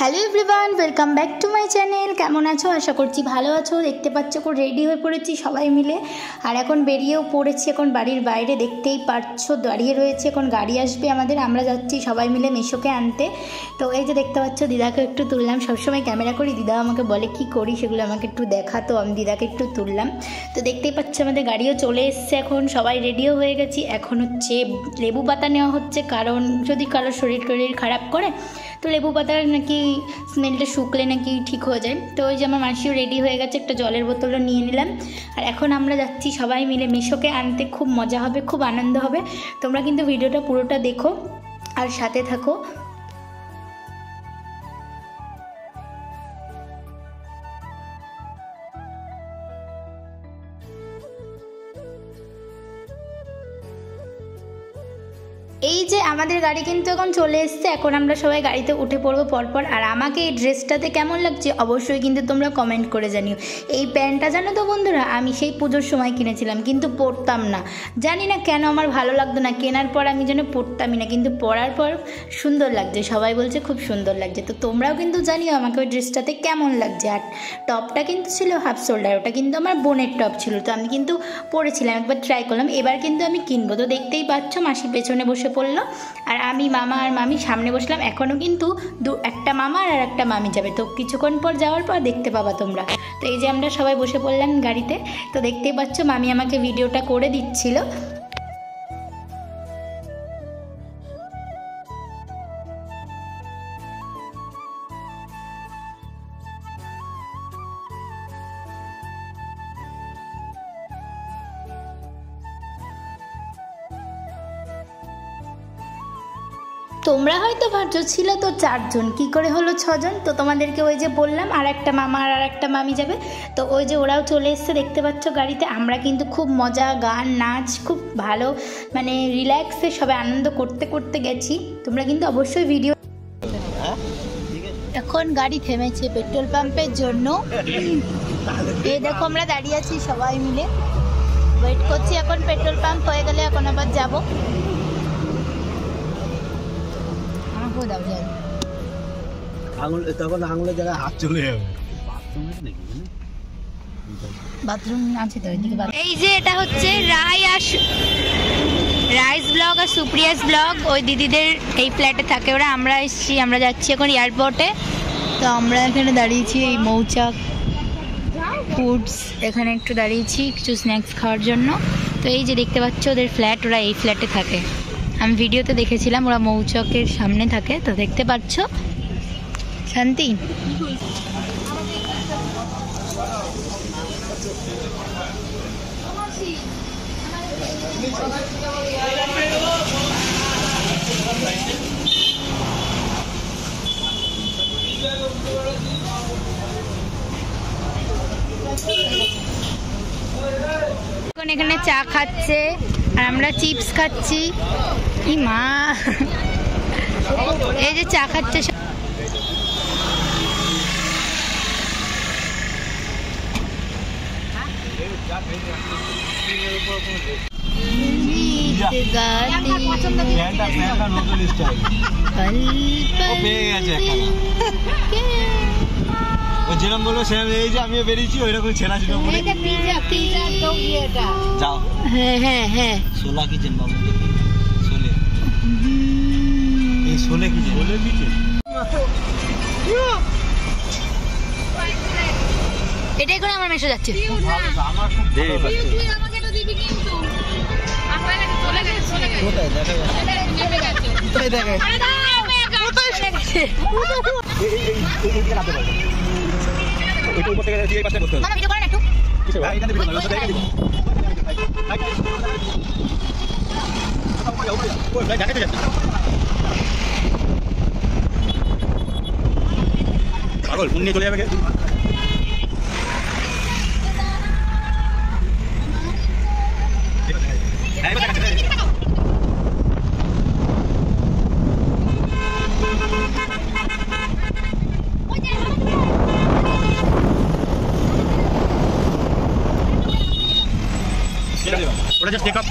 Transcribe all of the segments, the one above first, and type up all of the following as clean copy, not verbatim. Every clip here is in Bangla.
Hello everyone, welcome back to my channel. কেমন আছো? আশা করছি ভালো আছো। দেখতে পাচ্ছ এখন রেডি হয়ে পড়েছি সবাই মিলে, আর এখন বেরিয়েও পড়েছি। এখন বাড়ির বাইরে দেখতেই পাচ্ছ দাঁড়িয়ে রয়েছে, এখন গাড়ি আসবে আমাদের। আমরা যাচ্ছি সবাই মিলে মেশোকে আনতে। তো এই যে দেখতে পাচ্ছ দিদাকে একটু তুললাম। সবসময় ক্যামেরা করি, দিদা আমাকে বলে কি করি সেগুলো আমাকে একটু দেখাতো, আমি দিদাকে একটু তুললাম। তো দেখতেই পাচ্ছ আমাদের গাড়িও চলে এসছে, এখন সবাই রেডিও হয়ে গেছি। এখন হচ্ছে লেবু পাতা নেওয়া হচ্ছে, কারণ যদি কারো শরীর টরীর খারাপ করে তো লেবু পাতার নাকি স্মেলটা শুকলে নাকি ঠিক হয়ে যায়। তো ওই যে আমার মাসিও রেডি হয়ে গেছে, একটা জলের বোতলও নিয়ে নিলাম। আর এখন আমরা যাচ্ছি সবাই মিলে মেশোকে আনতে। খুব মজা হবে, খুব আনন্দ হবে। তোমরা কিন্তু ভিডিওটা পুরোটা দেখো আর সাথে থাকো। এই যে আমাদের গাড়ি কিন্তু এখন চলে এসছে, এখন আমরা সবাই গাড়িতে উঠে পড়বো পরপর। আর আমাকে এই ড্রেসটাতে কেমন লাগছে অবশ্যই কিন্তু তোমরা কমেন্ট করে জানিও। এই প্যান্টটা জানো তো বন্ধুরা, আমি সেই পুজোর সময় কিনেছিলাম, কিন্তু পরতাম না। জানি না কেন আমার ভালো লাগতো না, কেনার পর আমি যেন পরতামই না, কিন্তু পরার পর সুন্দর লাগছে, সবাই বলছে খুব সুন্দর লাগছে। তো তোমরাও কিন্তু জানিও আমাকে ওই ড্রেসটাতে কেমন লাগছে। আর টপটা কিন্তু ছিল হাফ শোল্ডার, ওটা কিন্তু আমার বোনের টপ ছিল, তো আমি কিন্তু পরেছিলাম, একবার ট্রাই করলাম। এবার কিন্তু আমি কিনবো। তো দেখতেই পাচ্ছ মাসি পেছনে বসে পড়লো, আর আমি মামা আর মামি সামনে বসলাম। এখনও কিন্তু একটা মামা আর একটা মামি যাবে, তো কিছুক্ষণ পর যাওয়ার পর দেখতে পাবা তোমরা। তো এই যে আমরা সবাই বসে পড়লাম গাড়িতে। তো দেখতেই পাচ্ছ মামি আমাকে ভিডিওটা করে দিচ্ছিল। তোমরা হয়তো ভাবছো ছিল তো 4 জন, কী করে হলো 6 জন? তো তোমাদেরকে ওই যে বললাম আর একটা মামা আর একটা মামি যাবে, তো ওই যে ওরাও চলে এসছে দেখতে পাচ্ছ গাড়িতে। আমরা কিন্তু খুব মজা, গান, নাচ, খুব ভালো মানে রিল্যাক্সে সবাই আনন্দ করতে করতে গেছি। তোমরা কিন্তু অবশ্যই ভিডিও। এখন গাড়ি থেমেছে পেট্রোল পাম্পের জন্য। এই দেখো আমরা দাঁড়িয়ে আছি সবাই মিলে, ওয়েট করছি। এখন পেট্রোল পাম্প হয়ে গেলে এখন আবার যাবো। তখন আঙুলের জায়গায় হাত চলে যাবে। বাথরুম আছে তো ওইদিকে। এই যে এটা হচ্ছে রাইস ব্লগ আর সুপ্রিয়াস ব্লগ, ওই দিদিদের এই ফ্ল্যাটে থাকে ওরা। আমরা এসেছি, আমরা যাচ্ছি এখন এয়ারপোর্টে। তো আমরা এখানে দাঁড়িয়েছি এই মৌচাক ফুডস, এখানে একটু দাঁড়িয়েছি কিছু স্ন্যাক্স খাওয়ার জন্য। তো এই যে দেখতে পাচ্ছ ওদের ফ্ল্যাট, ওরা এই ফ্ল্যাটে থাকে। আমি ভিডিওতে দেখেছিলাম ওরা মৌচাকের সামনে থাকে। তো দেখতে পাচ্ছ শান্তি। এখন এখানে চা খাচ্ছে আর আমরা চিপস খাচ্ছি। কি মা, এই যে চা খাচ্ছে। যেরকম বলবো সেরকম, এই যে আমিও বেরিয়েছি ওই রকম ছেনা ছিল। যাও। হ্যাঁ হ্যাঁ হ্যাঁ, ছোলা কিচেন বাবু, ছোলে। এই ছোলে কিচেন, ছোলে কিচেন। এটাই করে আমার মেসে যাচ্ছে। পাগল ফোন নিয়ে চলে যাবে। ওটা জাস্ট টেক আপ।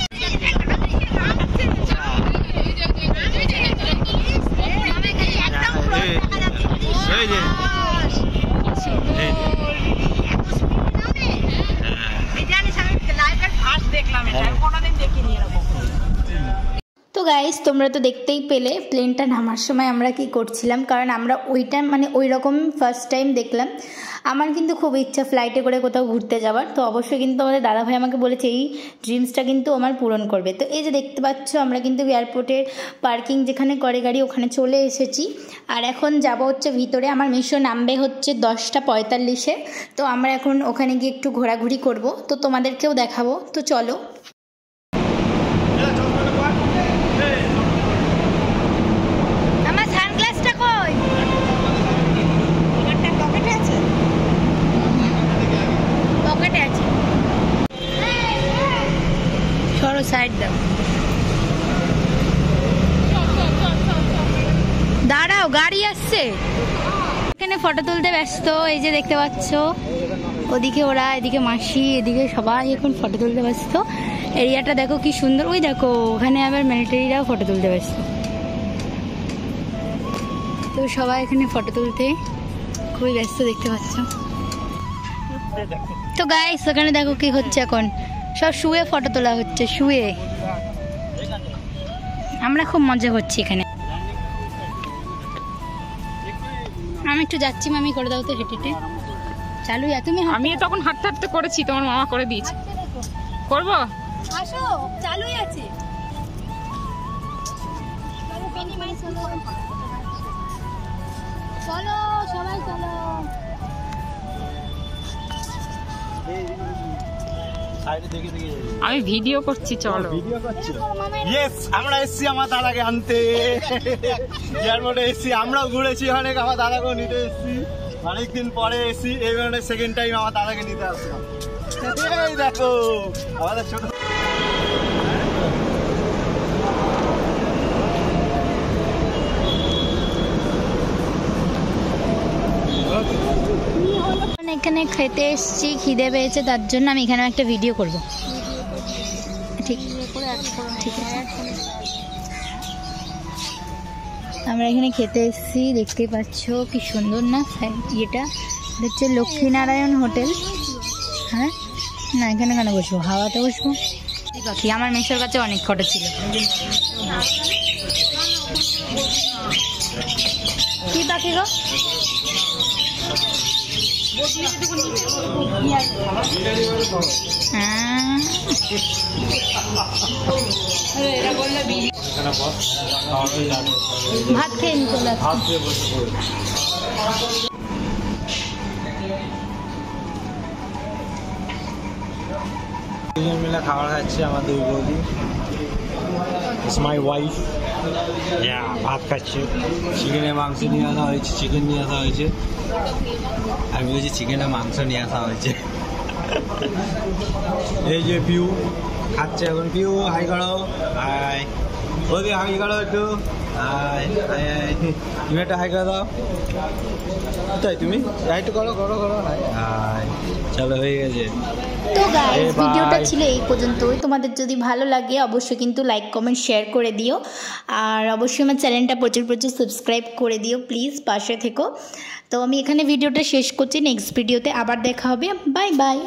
গাইস তোমরা তো দেখতেই পেলে প্লেনটা নামার সময় আমরা কি করছিলাম, কারণ আমরা ওই টাইম মানে ওই রকম ফার্স্ট টাইম দেখলাম। আমার কিন্তু খুব ইচ্ছা ফ্লাইটে করে কোথাও ঘুরতে যাওয়ার, তো অবশ্যই কিন্তু আমাদের দাদাভাই আমাকে বলেছে এই ড্রিমসটা কিন্তু আমার পূরণ করবে। তো এই যে দেখতে পাচ্ছ আমরা কিন্তু এয়ারপোর্টের পার্কিং যেখানে করে গাড়ি ওখানে চলে এসেছি, আর এখন যাব হচ্ছে ভিতরে। আমার মিশো নামবে হচ্ছে 10:45-এ, তো আমরা এখন ওখানে গিয়ে একটু ঘোরাঘুরি করব, তো তোমাদেরকেও দেখাবো, তো চলো। আমার সানগ্লাসটা কই? পকেটে আছে, পকেটে আছে। সরো সাইড দাও, দাঁড়াও গাড়ি আসছে। এখানে ফটো তুলতে ব্যস্ত, এই যে দেখতে পাচ্ছ ওদিকে ওরা, এদিকে মাসি, এদিকে সবাই এখন ফটো তুলতে ব্যস্ত। এরিয়াটা দেখো কি সুন্দর, ওই দেখো ওখানে আবার মিলিটারিরাও ফটো তুলতে ব্যস্ত। তো সবাই এখানে ফটো তুলতে খুবই ব্যস্ত দেখতে পাচ্ছ। তো গাইস ওখানে দেখো কি হচ্ছে, এখন সব শুয়ে ফটো তোলা হচ্ছে, শুয়ে। আমরা খুব মজা করছি এখানে। আমি একটু যাচ্ছি, মামি করে দাও তো হেঁটে চালু। তুমি? আমি তখন হাঁটতে হাঁটতে করেছি, তোমার মামা করে দিয়েছে। করবো? আসো, চালুই আছে। চলো সবাই চলো। আমি ভিডিও করছি, চলো। ইয়েস, আমরা এসছি আমার দাদাকে আনতে এয়ারপোর্টে এসছি। আমরাও ঘুরেছি অনেক, আমার দাদাকেও নিতে এসছি অনেকদিন পরে এসছি। এই মানে সেকেন্ড টাইম আমার দাদাকে নিতে আসলাম। এই দেখো আমাদের ছোট এখানে খেতে এসেছি, খিদে পেয়েছে, তার জন্য আমি এখানে একটা ভিডিও করব। ঠিক ঠিক আছে। আমরা এখানে খেতে এসেছি, দেখতেই পাচ্ছ কি সুন্দর না ইয়েটা। হচ্ছে লক্ষ্মীনারায়ণ হোটেল। হ্যাঁ না, এখানে কেন বসবো, হাওয়াতে বসবো। পাখি আমার মেশোর কাছে অনেক ফটো ছিল। কি পাখি গো? ভাত খেয়ে নি চলে দুজন মিলে খাবার খাচ্ছে আমার দুই বৌদি। It's my wife. ভাত খাচ্ছে, চিকেনের মাংস নিয়ে আসা হয়েছে, চিকেন নিয়ে আসা হয়েছে। আমি বলছি চিকেনের মাংস নিয়ে আসা হয়েছে। এই যে পিউ খাচ্ছে এখন। পিউ হাই করো, হাই। বৌদি হাই করো একটু, হাই হাই হাই। তুমি একটা হাই করে দাও। তাই তুমি একটু করো করো করো, হাই হাই। চলো হয়ে গেছে। তো গাইস ভিডিওটা ছিল এই পর্যন্তই। তোমাদের যদি ভালো লাগে অবশ্যই কিন্তু লাইক কমেন্ট শেয়ার করে দিও, আর অবশ্যই আমার চ্যানেলটা প্রচুর সাবস্ক্রাইব করে দিও প্লিজ, পাশে থেকো। তো আমি এখানে ভিডিওটা শেষ করছি, নেক্সট ভিডিওতে আবার দেখা হবে। Bye bye.